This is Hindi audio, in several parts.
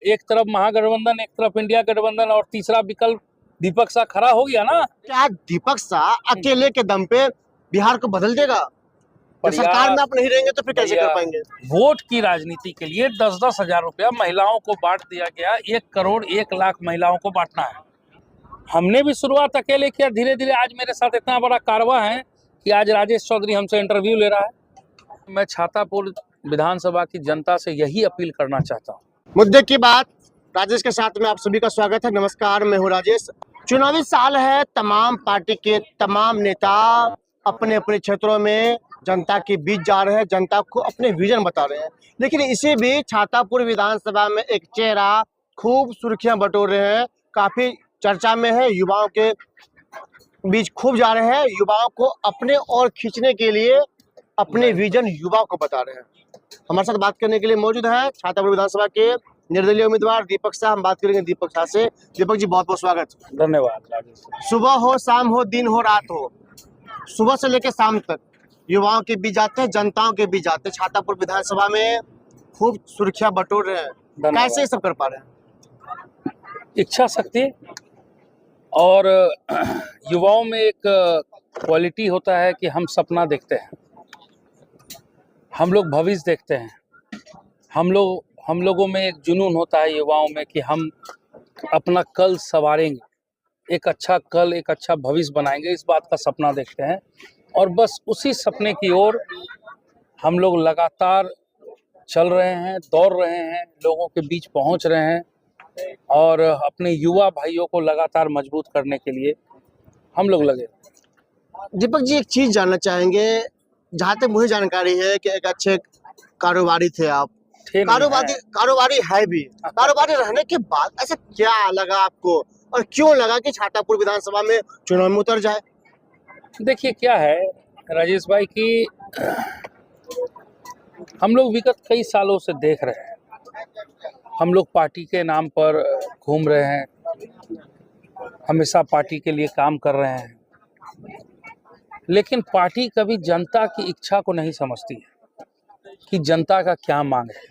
एक तरफ महागठबंधन, एक तरफ इंडिया गठबंधन और तीसरा विकल्प दीपक साह खड़ा हो गया ना। क्या दीपक साह अकेले के दम पे बिहार को बदल देगा? जब सरकार में आप नहीं रहेंगे तो फिर कैसे कर पाएंगे? वोट की राजनीति के लिए 10-10 हजार रुपया महिलाओं को बांट दिया गया। 1 करोड़ 1 लाख महिलाओं को बांटना है। हमने भी शुरुआत अकेले किया, धीरे धीरे आज मेरे साथ इतना बड़ा कारवां है कि आज राजेश चौधरी हमसे इंटरव्यू ले रहा है। मैं छातापुर विधानसभा की जनता से यही अपील करना चाहता हूँ। मुद्दे की बात राजेश के साथ में आप सभी का स्वागत है। नमस्कार, मैं हूँ राजेश। चुनावी साल है, तमाम पार्टी के तमाम नेता अपने अपने क्षेत्रों में जनता के बीच जा रहे हैं, जनता को अपने विजन बता रहे हैं। लेकिन इसी बीच छातापुर विधानसभा में एक चेहरा खूब सुर्खियां बटोर रहे हैं, काफी चर्चा में है, युवाओं के बीच खूब जा रहे हैं, युवाओं को अपने ओर खींचने के लिए अपने विजन युवाओं को बता रहे हैं। हमारे साथ बात करने के लिए मौजूद है छातापुर विधानसभा के निर्दलीय उम्मीदवार दीपक साह। हम बात करेंगे दीपक साह से। दीपक जी, बहुत बहुत स्वागत। धन्यवाद। सुबह हो, शाम हो, दिन हो, रात हो, सुबह से लेकर शाम तक युवाओं के बीच जाते हैं, जनताओं के बीच जाते हैं। छातापुर विधानसभा में खूब सुर्खियां बटोर रहे हैं, कैसे सब कर पा रहे हैं? इच्छा शक्ति और युवाओं में एक क्वालिटी होता है कि हम सपना देखते हैं, हम लोग भविष्य देखते हैं। हम लोगों में एक जुनून होता है युवाओं में कि हम अपना कल संवारेंगे, एक अच्छा कल, एक अच्छा भविष्य बनाएंगे, इस बात का सपना देखते हैं। और बस उसी सपने की ओर हम लोग लगातार चल रहे हैं, दौड़ रहे हैं, लोगों के बीच पहुंच रहे हैं और अपने युवा भाइयों को लगातार मजबूत करने के लिए हम लोग लगे। दीपक जी, एक चीज जानना चाहेंगे, जहाँ तक मुझे जानकारी है कि एक अच्छे कारोबारी थे आप, कारोबारी है भी। कारोबारी रहने के बाद ऐसा क्या लगा आपको और क्यों लगा कि छातापुर विधानसभा में चुनाव में उतर जाए? देखिए क्या है राजेश भाई कि हम लोग विगत कई सालों से देख रहे हैं, हम लोग पार्टी के नाम पर घूम रहे हैं, हमेशा पार्टी के लिए काम कर रहे हैं, लेकिन पार्टी कभी जनता की इच्छा को नहीं समझती है कि जनता का क्या मांग है,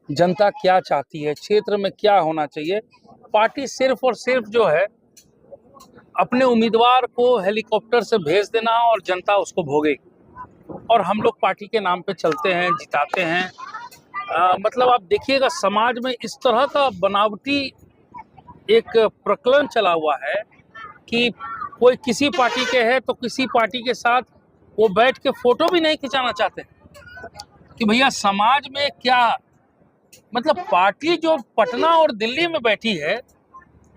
जनता क्या चाहती है, क्षेत्र में क्या होना चाहिए। पार्टी सिर्फ और सिर्फ जो है अपने उम्मीदवार को हेलीकॉप्टर से भेज देना और जनता उसको भोगेगी, और हम लोग पार्टी के नाम पे चलते हैं, जिताते हैं। मतलब आप देखिएगा समाज में इस तरह का बनावटी एक प्रकलन चला हुआ है कि कोई किसी पार्टी के है तो किसी पार्टी के साथ वो बैठ के फोटो भी नहीं खिंचाना चाहते कि भैया समाज में क्या, मतलब पार्टी जो पटना और दिल्ली में बैठी है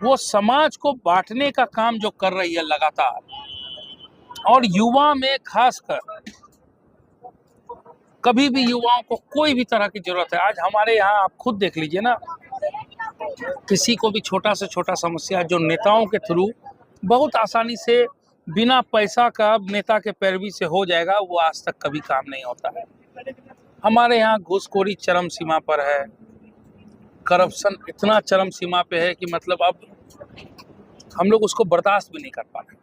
वो समाज को बांटने का काम जो कर रही है लगातार, और युवा में खासकर कभी भी युवाओं को कोई भी तरह की जरूरत है। आज हमारे यहाँ आप खुद देख लीजिए ना, किसी को भी छोटा से छोटा समस्या जो नेताओं के थ्रू बहुत आसानी से बिना पैसा का नेता के पैरवी से हो जाएगा, वो आज तक कभी काम नहीं होता है। हमारे यहाँ घूसखोरी चरम सीमा पर है, करप्शन इतना चरम सीमा पे है कि मतलब अब हम लोग उसको बर्दाश्त भी नहीं कर पा रहे।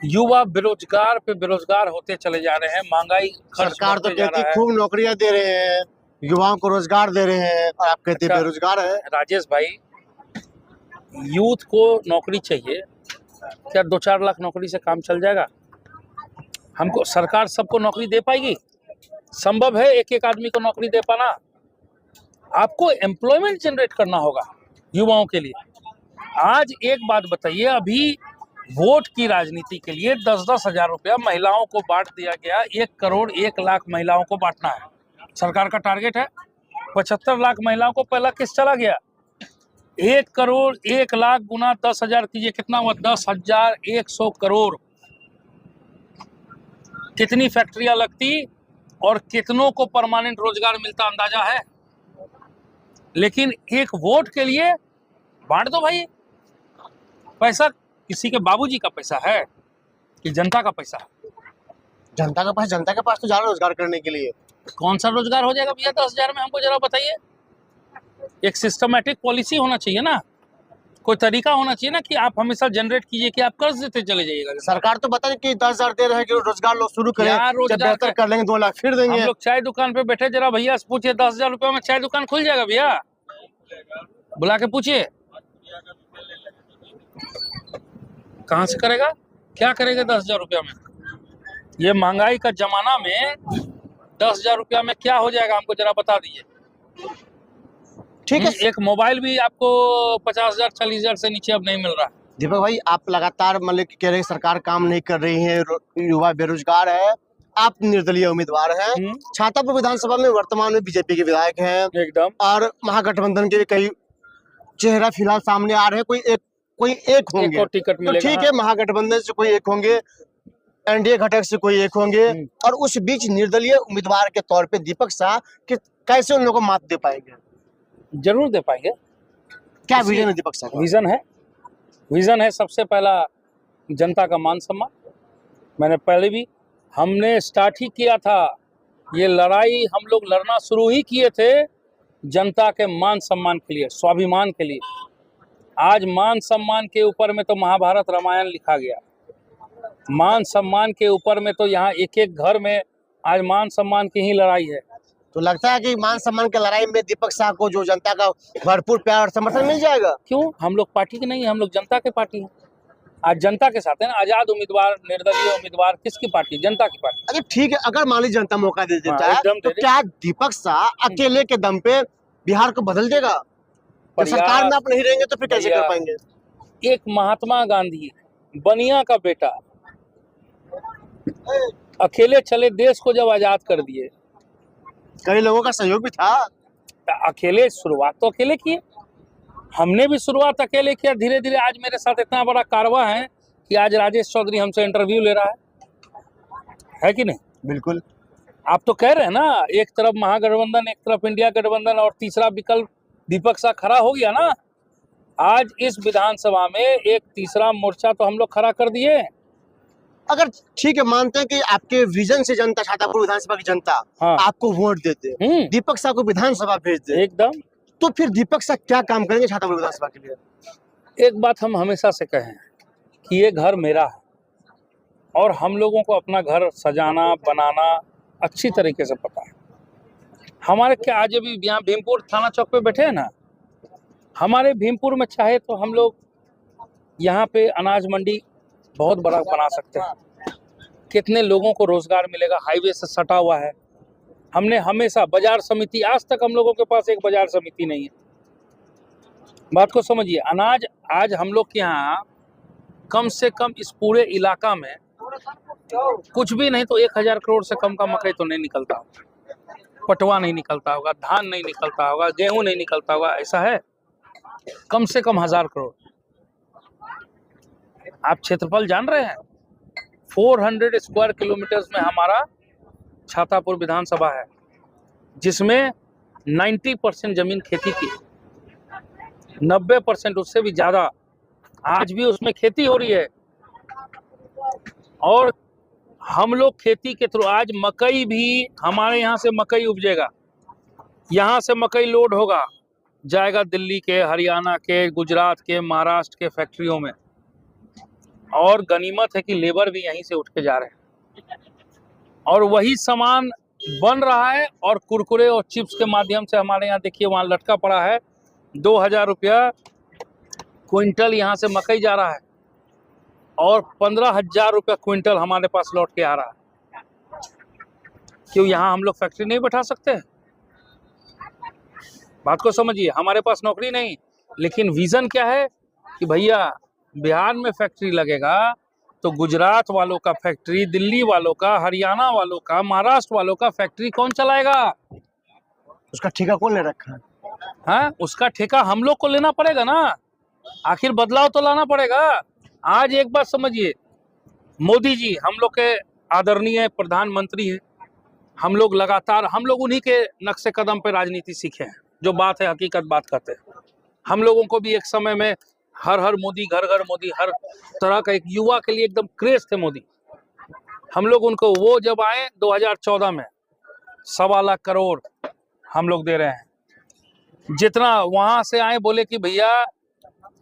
युवा बेरोजगार पे बेरोजगार होते चले जा रहे हैं, महंगाई, सरकार तो कहती है खूब नौकरियां दे रहे हैं, युवाओं को रोजगार दे रहे हैं, और आप कहते हैं बेरोजगार है। राजेश भाई, यूथ को नौकरी चाहिए, क्या 2-4 लाख नौकरी से काम चल जाएगा? हमको सरकार सबको नौकरी दे पाएगी? संभव है एक एक आदमी को नौकरी दे पाना? आपको एम्प्लॉयमेंट जनरेट करना होगा युवाओं के लिए। आज एक बात बताइए, अभी वोट की राजनीति के लिए 10-10 हजार रुपया महिलाओं को बांट दिया गया। 1 करोड़ 1 लाख महिलाओं को बांटना है, सरकार का टारगेट है। 75 लाख महिलाओं को पहला किस्त चला गया। 1 करोड़ 1 लाख गुना 10 हजार कीजिए, कितना हुआ? 10,100 करोड़। कितनी फैक्ट्रियां लगती और कितनों को परमानेंट रोजगार मिलता, अंदाजा है? लेकिन एक वोट के लिए बांट दो भाई। पैसा किसी के बाबूजी का पैसा है कि जनता का पैसा है? जनता का पैसा, जनता के पास तो जा रहा रोजगार करने के लिए। कौन सा रोजगार हो जाएगा भैया 10 हजार में? हमको जरा बताइए। एक सिस्टमैटिक पॉलिसी होना चाहिए ना, कोई तरीका होना चाहिए ना कि आप हमेशा जनरेट कीजिए कि आप कर्ज देते चले जाइएगा। सरकार तो बता कि 10 हजार दे रहे हैं कि रोजगार लोग शुरू करें, जब बेहतर कर लेंगे 2 लाख फिर देंगे। हम लोग चाय दुकान पे बैठे, जरा भैया से पूछिए 10 हजार रुपये में चाय दुकान खुल जाएगा भैया? बुला के पूछिए कहाँ से करेगा, क्या करेगा 10,000 रुपया में। ये महंगाई का जमाना में 10,000 रुपया में क्या हो जाएगा, हमको जरा बता दीजिए। ठीक है एक मोबाइल भी आपको 50,000 40,000 से नीचे अब नहीं मिल रहा। दीपक भाई, आप लगातार मतलब कह रहे हैं सरकार काम नहीं कर रही है, युवा बेरोजगार है, आप निर्दलीय उम्मीदवार हैं, छातापुर विधानसभा में वर्तमान में बीजेपी के विधायक हैं एकदम, और महागठबंधन के भी कई चेहरा फिलहाल सामने आ रहे हैं, कोई एक होंगे, एक टिकट तो मिलेगा। ठीक है, महागठबंधन से कोई एक होंगे, एनडीए घटक से कोई एक होंगे, और उस बीच निर्दलीय उम्मीदवार के तौर पे दीपक शाह कैसे उन लोगों को मात दे पाएंगे? जरूर दे पाएंगे। क्या विजन है दीपक शाह का? विजन है सबसे पहला जनता का मान सम्मान। मैंने पहले भी हमने स्टार्ट ही किया था, ये लड़ाई हम लोग लड़ना शुरू ही किए थे जनता के मान सम्मान के लिए, स्वाभिमान के लिए। आज मान सम्मान के ऊपर में तो महाभारत रामायण लिखा गया, मान सम्मान के ऊपर में तो यहाँ एक एक घर में आज मान सम्मान की ही लड़ाई है। तो लगता है कि मान सम्मान की लड़ाई में दीपक शाह को जो जनता का भरपूर प्यार और समर्थन मिल जाएगा। क्यों, हम लोग पार्टी के नहीं, हम लोग जनता के पार्टी हैं। आज जनता के साथ है ना, आजाद उम्मीदवार, निर्दलीय उम्मीदवार, किसकी पार्टी? जनता की पार्टी। अगर ठीक है, अगर मान लीजिए जनता मौका दे देता है तो दे क्या दीपक शाह अकेले के दम पे बिहार को बदल देगा? जब सरकार में आप नहीं रहेंगे तो फिर कैसे कर पाएंगे? एक महात्मा गांधी बनिया का बेटा अकेले चले देश को जब आजाद कर दिए, कई लोगों का सहयोग भी था। अकेले शुरुआत तो अकेले किए, हमने भी शुरुआत अकेले किया। धीरे धीरे आज मेरे साथ इतना बड़ा कारवा है कि आज राजेश चौधरी हमसे इंटरव्यू ले रहा है कि नहीं? बिल्कुल। आप तो कह रहे हैं ना, एक तरफ महागठबंधन, एक तरफ इंडिया गठबंधन और तीसरा विकल्प दीपक शाह खड़ा हो गया ना। आज इस विधानसभा में एक तीसरा मोर्चा तो हम लोग खड़ा कर दिए। अगर ठीक है, मानते हैं कि आपके विजन से जनता, छातापुर विधानसभा की जनता आपको वोट देते, दीपक शाह को विधानसभा भेज दे एकदम, तो फिर दीपक शाह क्या काम करेंगे छातापुर विधानसभा के लिए? एक बात हम हमेशा से कहें कि ये घर मेरा है और हम लोगों को अपना घर सजाना बनाना अच्छी तरीके से पता है। हमारे क्या आज अभी यहाँ भीमपुर थाना चौक पे बैठे हैं ना, हमारे भीमपुर में चाहे तो हम लोग यहाँ पे अनाज मंडी बहुत बड़ा बना सकते हैं, कितने लोगों को रोजगार मिलेगा, हाईवे से सटा हुआ है। हमने हमेशा बाजार समिति, आज तक हम लोगों के पास एक बाजार समिति नहीं है। बात को समझिए, अनाज आज हम लोग के यहाँ कम से कम इस पूरे इलाका में कुछ भी नहीं तो 1,000 करोड़ से कम का मकई तो नहीं निकलता होगा, पटवा नहीं निकलता होगा, धान नहीं निकलता होगा, गेहूं नहीं निकलता होगा, ऐसा है? कम से कम 1,000 करोड़। आप क्षेत्रफल जान रहे हैं, 400 स्क्वायर किलोमीटर्स में हमारा छातापुर विधानसभा है, जिसमें 90% जमीन खेती की, 90% उससे भी ज्यादा आज भी उसमें खेती हो रही है। और हम लोग खेती के थ्रू आज मकई भी हमारे यहाँ से मकई उपजेगा, यहाँ से मकई लोड होगा, जाएगा दिल्ली के, हरियाणा के, गुजरात के, महाराष्ट्र के फैक्ट्रियों में। और गनीमत है कि लेबर भी यहीं से उठ के जा रहे हैं और वही सामान बन रहा है। और कुरकुरे और चिप्स के माध्यम से हमारे यहाँ देखिए वहाँ लटका पड़ा है, 2,000 रुपया क्विंटल यहाँ से मकई जा रहा है और 15,000 रुपया क्विंटल हमारे पास लौट के आ रहा है। क्यों यहाँ हम लोग फैक्ट्री नहीं बैठा सकते? बात को समझिए, हमारे पास नौकरी नहीं, लेकिन विजन क्या है कि भैया बिहार में फैक्ट्री लगेगा तो गुजरात वालों का फैक्ट्री, दिल्ली वालों का, हरियाणा वालों का, महाराष्ट्र वालों का फैक्ट्री कौन चलाएगा? उसका ठेका कौन ले रखा है? हाँ, उसका ठेका हम लोग को लेना पड़ेगा ना, आखिर बदलाव तो लाना पड़ेगा। आज एक बात समझिए, मोदी जी हम लोग के आदरणीय प्रधानमंत्री हैं, हम लोग लगातार उन्हीं के नक्शे कदम पे राजनीति सीखे हैं, जो बात है हकीकत बात करते हैं। हम लोगों को भी एक समय में हर हर मोदी, घर घर मोदी, हर तरह का एक युवा के लिए एकदम क्रेज थे मोदी। हम लोग उनको वो जब आए 2014 में 1.25 लाख करोड़ हम लोग दे रहे हैं। जितना वहां से आए बोले कि भैया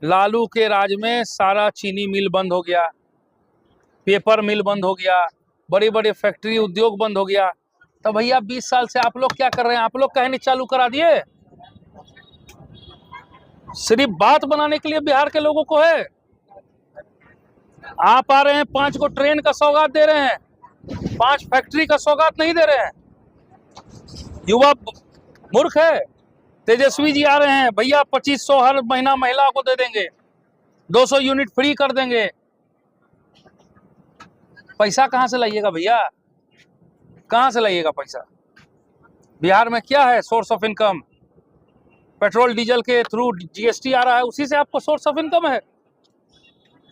लालू के राज में सारा चीनी मिल बंद हो गया, पेपर मिल बंद हो गया, बड़े बड़े फैक्ट्री उद्योग बंद हो गया। तो भैया 20 साल से आप लोग क्या कर रहे हैं? आप लोग कहने चालू करा दिए। सिर्फ बात बनाने के लिए बिहार के लोगों को है। आप आ रहे हैं 5 को ट्रेन का सौगात दे रहे हैं, 5 फैक्ट्री का सौगात नहीं दे रहे हैं। युवा मूर्ख है। तेजस्वी जी आ रहे हैं, भैया 2500 हर महीना महिला को दे देंगे, 200 यूनिट फ्री कर देंगे। पैसा कहां से लाइएगा भैया, कहां से लाइएगा पैसा? बिहार में क्या है source of income? Petrol diesel के थ्रू जीएसटी आ रहा है, उसी से आपको सोर्स ऑफ इनकम है।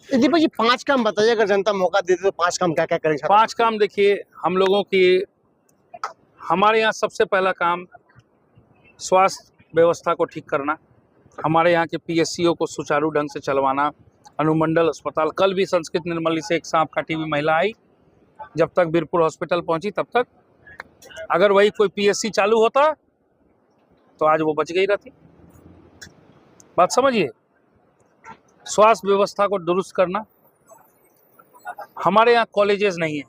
दीपक जी 5 काम बताइए, अगर जनता मौका देती तो 5 काम क्या क्या करेंगे? 5 काम देखिए, हम लोगों की, हमारे यहाँ सबसे पहला काम स्वास्थ्य व्यवस्था को ठीक करना, हमारे यहाँ के पीएससीओ को सुचारू ढंग से चलवाना, अनुमंडल अस्पताल। कल भी संस्कृत निर्मली से एक सांप काटी हुई महिला आई, जब तक बीरपुर हॉस्पिटल पहुंची तब तक, अगर वही कोई पीएससी चालू होता तो आज वो बच गई रहती। बात समझिए। स्वास्थ्य व्यवस्था को दुरुस्त करना। हमारे यहाँ कॉलेजेस नहीं है,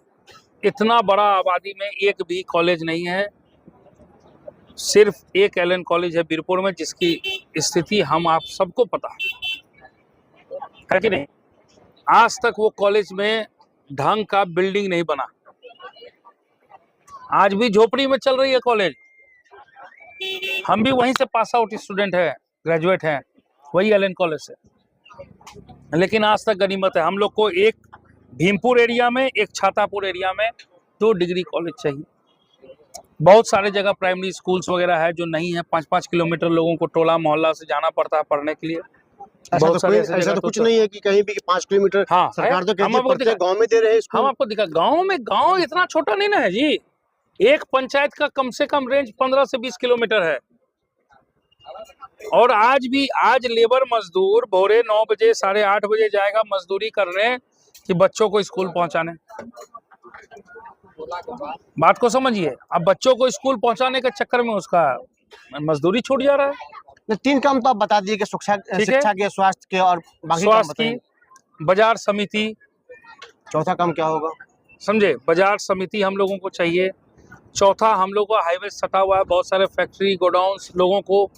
इतना बड़ा आबादी में एक भी कॉलेज नहीं है। सिर्फ एक एलएन कॉलेज है बीरपुर में, जिसकी स्थिति हम आप सबको पता है कि नहीं। आज तक वो कॉलेज में ढंग का बिल्डिंग नहीं बना, आज भी झोपड़ी में चल रही है कॉलेज। हम भी वहीं से पास आउट स्टूडेंट है, ग्रेजुएट हैं, वही एलएन कॉलेज से, लेकिन आज तक गनीमत है। हम लोग को एक भीमपुर एरिया में, एक छातापुर एरिया में 2 डिग्री कॉलेज चाहिए। बहुत सारे जगह प्राइमरी स्कूल्स वगैरह है जो नहीं है, 5-5 किलोमीटर लोगों को टोला मोहल्ला से जाना पड़ता है पढ़ने के लिए। बहुत सारे ऐसा तो कुछ नहीं है कि कहीं भी 5 किलोमीटर। हाँ, सरकार तो कहती है गांव में दे रहे हैं स्कूल। हम आपको दिखा, गांव इतना छोटा नहीं ना है जी। एक पंचायत का कम से कम रेंज 15 से 20 किलोमीटर है। और आज लेबर मजदूर भोरे 9 बजे 8:30 बजे जाएगा मजदूरी करने कि बच्चों को स्कूल पहुंचाने। बात को समझिए। अब बच्चों को स्कूल पहुंचाने के चक्कर में उसका मजदूरी छूट जा रहा है। 3 काम तो आप बता दिए कि शिक्षा के, स्वास्थ्य के और बाकी स्वास्थ्य की, बाजार समिति। चौथा काम क्या होगा? समझे, बाजार समिति हम लोगों को चाहिए। चौथा, हम लोगों का हाईवे सटा हुआ है, बहुत सारे फैक्ट्री गोडाउन्स लोगों को।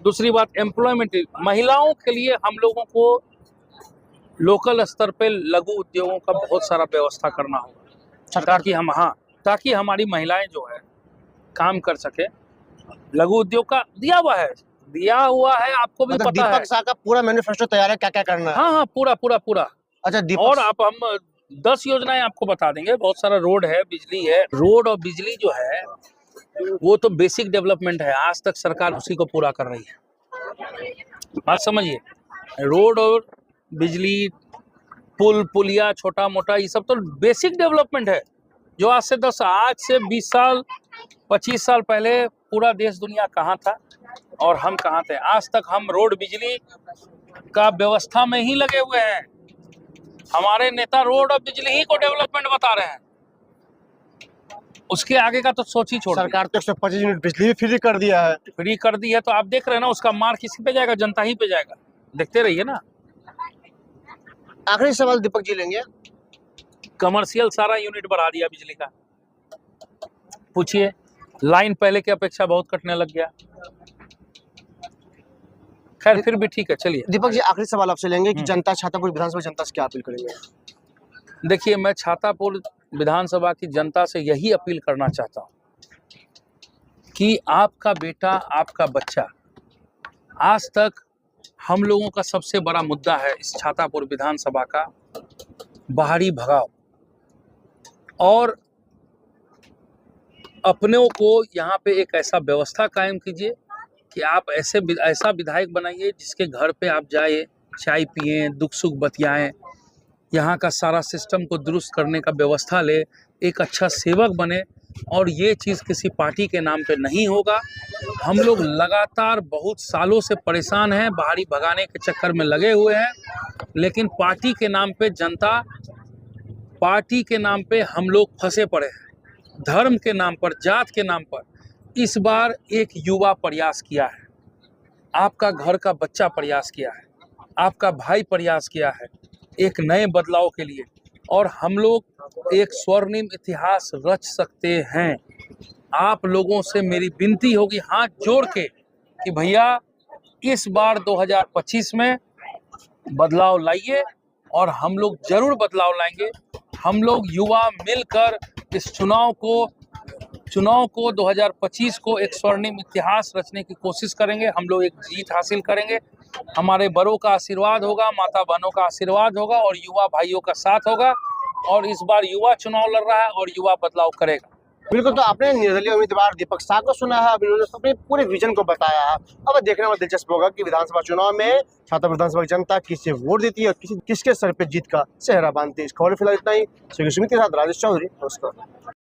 दूसरी बात, एम्प्लॉयमेंट, महिलाओं के लिए हम लोगों को लोकल स्तर पे लघु उद्योगों का बहुत सारा व्यवस्था करना होगा, ताकि हमारी महिलाएं जो है काम कर सके। लघु उद्योग का दिया हुआ है आपको भी पता है। दीपक शाह का पूरा मैनिफेस्टो तैयार है, क्या क्या करना है? हाँ, पूरा। अच्छा दीपक, और हम 10 योजनाएं आपको बता देंगे। बहुत सारा रोड है, बिजली है। रोड और बिजली जो है वो तो बेसिक डेवलपमेंट है, आज तक सरकार उसी को पूरा कर रही है। बात समझिए। रोड और बिजली, पुलिया, छोटा मोटा, ये सब तो बेसिक डेवलपमेंट है, जो आज से 20 साल 25 साल पहले पूरा देश दुनिया कहाँ था और हम कहाँ थे। आज तक हम रोड बिजली का व्यवस्था में ही लगे हुए हैं। हमारे नेता रोड और बिजली ही को डेवलपमेंट बता रहे हैं, उसके आगे का तो सोच ही छोड़। सरकार तो 125 यूनिट बिजली भी फ्री कर दिया है। फ्री कर दी है तो आप देख रहे हैं ना, उसका मार किसी पे जाएगा? जनता ही पे जाएगा। देखते रहिए ना। आखिरी सवाल दीपक जी लेंगे। कमर्शियल सारा यूनिट बढ़ा दिया बिजली का। पूछिए, लाइन पहले की अपेक्षा बहुत कटने लग गया। खैर फिर भी ठीक है, चलिए। दीपक जी आखिरी सवाल आपसे लेंगे कि जनता, छातापुर विधानसभा जनता से क्या अपील करेंगे? देखिए, मैं छातापुर विधानसभा की जनता से यही अपील करना चाहता हूं कि आपका बेटा, आपका बच्चा, आज तक हम लोगों का सबसे बड़ा मुद्दा है इस छातापुर विधानसभा का बाहरी भगाव, और अपनों को यहाँ पे एक ऐसा व्यवस्था कायम कीजिए कि आप ऐसा विधायक बनाइए जिसके घर पे आप जाए, चाय पिए, दुख सुख बतियाएं, यहाँ का सारा सिस्टम को दुरुस्त करने का व्यवस्था ले, एक अच्छा सेवक बने। और ये चीज़ किसी पार्टी के नाम पे नहीं होगा। हम लोग लगातार बहुत सालों से परेशान हैं, बाहरी भगाने के चक्कर में लगे हुए हैं, लेकिन पार्टी के नाम पे जनता, पार्टी के नाम पे हम लोग फंसे पड़े हैं। धर्म के नाम पर, जात के नाम पर इस बार एक युवा प्रयास किया है, आपका घर का बच्चा प्रयास किया है, आपका भाई प्रयास किया है एक नए बदलाव के लिए, और हम लोग एक स्वर्णिम इतिहास रच सकते हैं। आप लोगों से मेरी विनती होगी हाथ जोड़ के कि भैया इस बार 2025 में बदलाव लाइए और हम लोग जरूर बदलाव लाएंगे। हम लोग युवा मिलकर इस चुनाव को 2025 को एक स्वर्णिम इतिहास रचने की कोशिश करेंगे। हम लोग एक जीत हासिल करेंगे। हमारे बड़ों का आशीर्वाद होगा, माता बहनों का आशीर्वाद होगा और युवा भाइयों का साथ होगा। और इस बार युवा चुनाव लड़ रहा है और युवा बदलाव करेगा। बिल्कुल, तो आपने निर्दलीय उम्मीदवार दीपक शाह को सुना है, अभी उन्होंने अपने पूरे विजन को बताया है। अब देखने में दिलचस्प होगा कि विधानसभा चुनाव में छाता विधानसभा की जनता किसे वोट देती है और किसके सर पे जीत का सेहरा बांधती है। इस खबर फिलहाल इतना ही। सुमित के साथ राजेश चौधरी, नमस्कार।